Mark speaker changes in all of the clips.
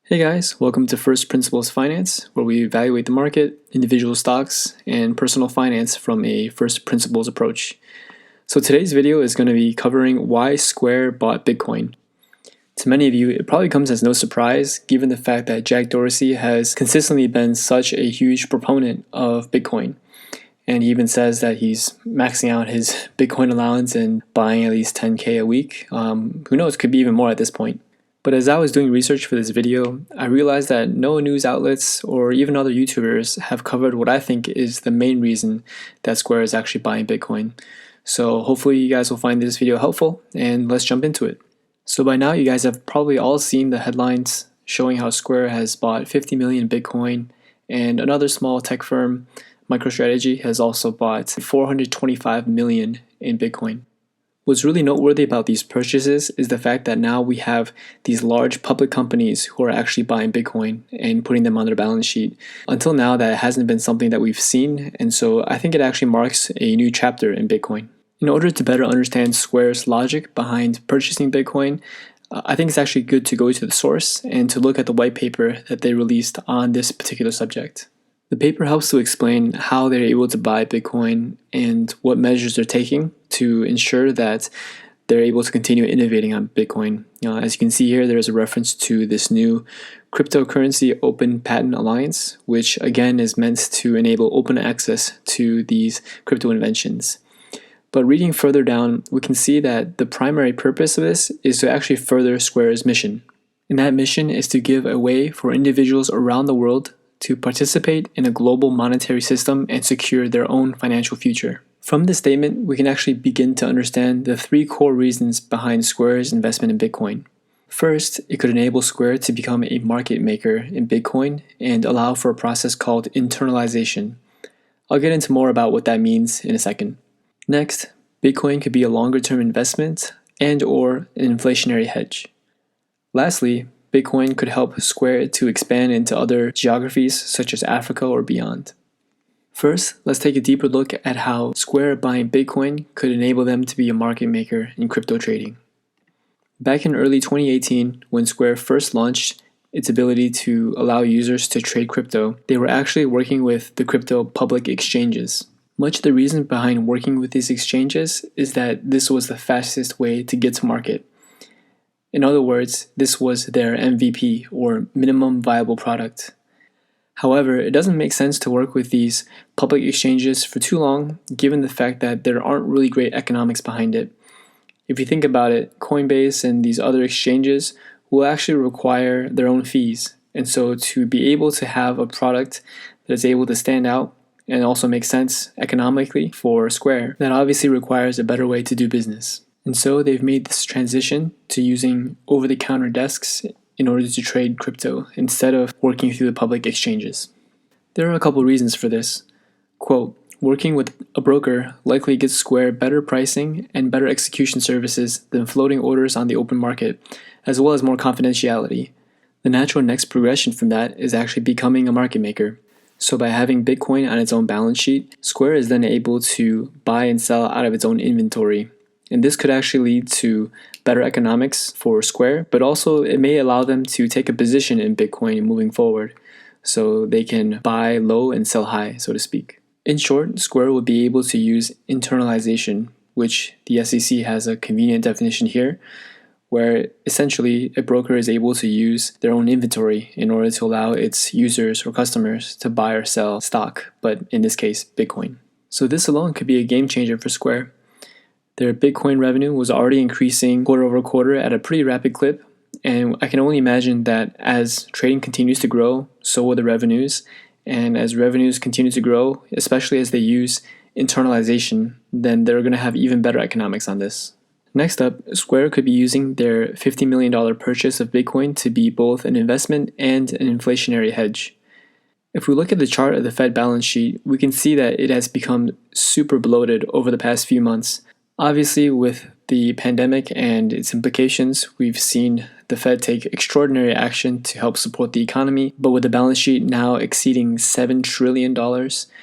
Speaker 1: Hey guys, welcome to First Principles Finance, where we evaluate the market, individual stocks, and personal finance from a first principles approach. So today's video is going to be covering why Square bought Bitcoin. To many of you, it probably comes as no surprise given the fact that Jack Dorsey has consistently been such a huge proponent of Bitcoin. And he even says that he's maxing out his Bitcoin allowance and buying at least 10K a week. Who knows, could be even more at this point. But as I was doing research for this video, I realized that no news outlets or even other YouTubers have covered what I think is the main reason that Square is actually buying Bitcoin. So hopefully you guys will find this video helpful, and let's jump into it. So by now you guys have probably all seen the headlines showing how Square has bought 50 million Bitcoin, and another small tech firm, MicroStrategy, has also bought 425 million in Bitcoin. What's really noteworthy about these purchases is the fact that now we have these large public companies who are actually buying Bitcoin and putting them on their balance sheet. Until now, that hasn't been something that we've seen, and so I think it actually marks a new chapter in Bitcoin. In order to better understand Square's logic behind purchasing Bitcoin, I think it's actually good to go to the source and to look at the white paper that they released on this particular subject. The paper helps to explain how they're able to buy Bitcoin and what measures they're taking to ensure that they're able to continue innovating on Bitcoin. As you can see here, there's a reference to this new Cryptocurrency Open Patent Alliance, which again is meant to enable open access to these crypto inventions. But reading further down, we can see that the primary purpose of this is to actually further Square's mission. And that mission is to give a way for individuals around the world to participate in a global monetary system and secure their own financial future. From this statement, we can actually begin to understand the three core reasons behind Square's investment in Bitcoin. First, it could enable Square to become a market maker in Bitcoin and allow for a process called internalization. I'll get into more about what that means in a second. Next, Bitcoin could be a longer-term investment and/or an inflationary hedge. Lastly, Bitcoin could help Square to expand into other geographies such as Africa or beyond. First, let's take a deeper look at how Square buying Bitcoin could enable them to be a market maker in crypto trading. Back in early 2018, when Square first launched its ability to allow users to trade crypto, they were actually working with the crypto public exchanges. Much of the reason behind working with these exchanges is that this was the fastest way to get to market. In other words, this was their MVP, or minimum viable product. However, it doesn't make sense to work with these public exchanges for too long, given the fact that there aren't really great economics behind it. If you think about it, Coinbase and these other exchanges will actually require their own fees. And so to be able to have a product that is able to stand out and also make sense economically for Square, that obviously requires a better way to do business. And so they've made this transition to using over-the-counter desks in order to trade crypto instead of working through the public exchanges. There are a couple reasons for this. Quote, working with a broker likely gets Square better pricing and better execution services than floating orders on the open market, as well as more confidentiality. The natural next progression from that is actually becoming a market maker. So by having Bitcoin on its own balance sheet, Square is then able to buy and sell out of its own inventory. And this could actually lead to better economics for Square, but also it may allow them to take a position in Bitcoin moving forward, so they can buy low and sell high, so to speak. In short, Square would be able to use internalization, which the SEC has a convenient definition here, where essentially a broker is able to use their own inventory in order to allow its users or customers to buy or sell stock, but in this case, Bitcoin. So this alone could be a game changer for Square. Their Bitcoin revenue was already increasing quarter over quarter at a pretty rapid clip, and I can only imagine that as trading continues to grow, so will the revenues, and as revenues continue to grow, especially as they use internalization, then they're going to have even better economics on this. Next up, Square could be using their $50 million purchase of Bitcoin to be both an investment and an inflationary hedge. If we look at the chart of the Fed balance sheet, we can see that it has become super bloated over the past few months. Obviously, with the pandemic and its implications, we've seen the Fed take extraordinary action to help support the economy, but with the balance sheet now exceeding $7 trillion,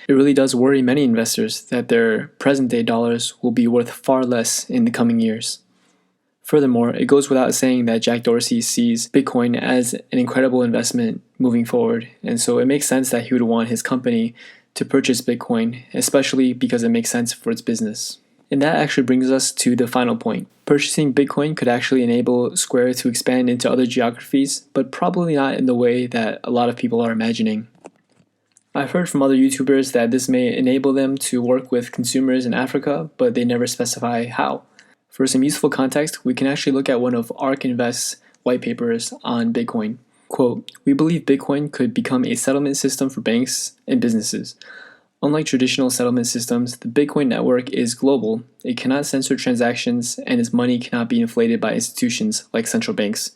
Speaker 1: it really does worry many investors that their present-day dollars will be worth far less in the coming years. Furthermore, it goes without saying that Jack Dorsey sees Bitcoin as an incredible investment moving forward, and so it makes sense that he would want his company to purchase Bitcoin, especially because it makes sense for its business. And that actually brings us to the final point. Purchasing Bitcoin could actually enable Square to expand into other geographies, but probably not in the way that a lot of people are imagining. I've heard from other YouTubers that this may enable them to work with consumers in Africa, but they never specify how. For some useful context, we can actually look at one of ARK Invest's white papers on Bitcoin. Quote, "We believe Bitcoin could become a settlement system for banks and businesses. Unlike traditional settlement systems, the Bitcoin network is global. It cannot censor transactions, and its money cannot be inflated by institutions like central banks."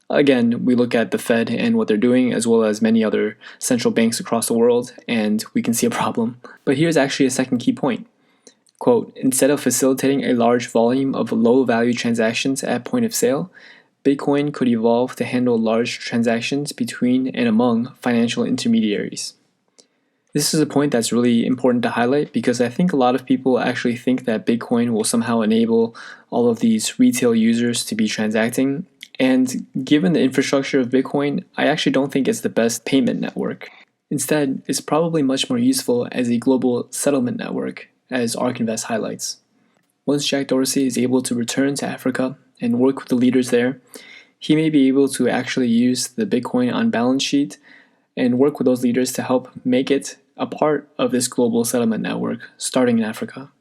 Speaker 1: Again, we look at the Fed and what they're doing, as well as many other central banks across the world, and we can see a problem. But here's actually a second key point. Quote, "Instead of facilitating a large volume of low-value transactions at point of sale, Bitcoin could evolve to handle large transactions between and among financial intermediaries." This is a point that's really important to highlight because I think a lot of people actually think that Bitcoin will somehow enable all of these retail users to be transacting. And given the infrastructure of Bitcoin, I actually don't think it's the best payment network. Instead, it's probably much more useful as a global settlement network, as ARK Invest highlights. Once Jack Dorsey is able to return to Africa and work with the leaders there, he may be able to actually use the Bitcoin on balance sheet and work with those leaders to help make it a part of this global settlement network starting in Africa.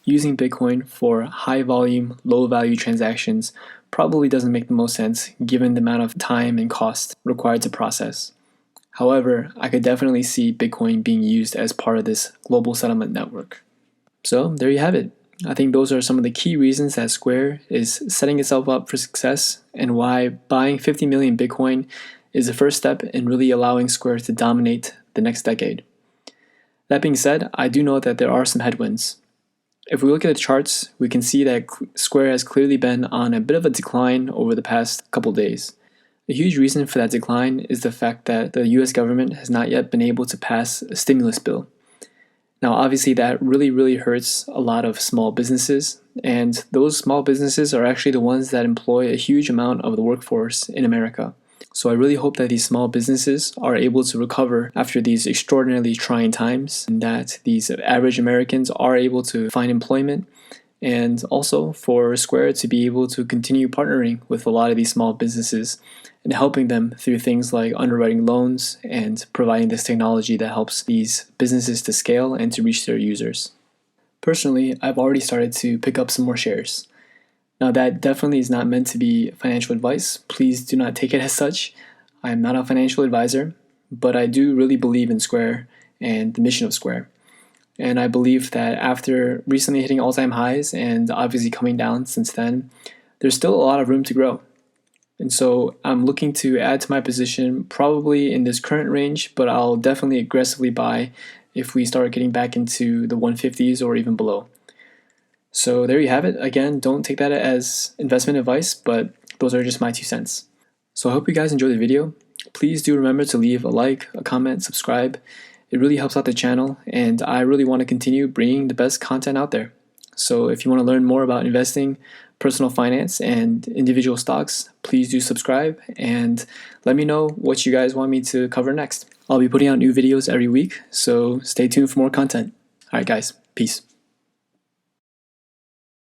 Speaker 1: Using Bitcoin for high volume, low value transactions probably doesn't make the most sense given the amount of time and cost required to process. However, I could definitely see Bitcoin being used as part of this global settlement network. So there you have it. I think those are some of the key reasons that Square is setting itself up for success and why buying 50 million Bitcoin is the first step in really allowing Square to dominate the next decade. That being said, I do know that there are some headwinds. If we look at the charts, we can see that Square has clearly been on a bit of a decline over the past couple days. A huge reason for that decline is the fact that the US government has not yet been able to pass a stimulus bill. Now, obviously, that really hurts a lot of small businesses, and those small businesses are actually the ones that employ a huge amount of the workforce in America. So I really hope that these small businesses are able to recover after these extraordinarily trying times, and that these average Americans are able to find employment, and also for Square to be able to continue partnering with a lot of these small businesses and helping them through things like underwriting loans and providing this technology that helps these businesses to scale and to reach their users. Personally, I've already started to pick up some more shares. Now, that definitely is not meant to be financial advice. Please do not take it as such. I am not a financial advisor, but I do really believe in Square and the mission of Square. And I believe that after recently hitting all-time highs and obviously coming down since then, there's still a lot of room to grow. And so I'm looking to add to my position probably in this current range, but I'll definitely aggressively buy if we start getting back into the 150s or even below. So there you have it. Again, don't take that as investment advice, but those are just my 2 cents. So I hope you guys enjoyed the video. Please do remember to leave a like, a comment, subscribe. It really helps out the channel, and I really want to continue bringing the best content out there. So if you want to learn more about investing, personal finance, and individual stocks, please do subscribe and let me know what you guys want me to cover next. I'll be putting out new videos every week, so stay tuned for more content. All right, guys. Peace.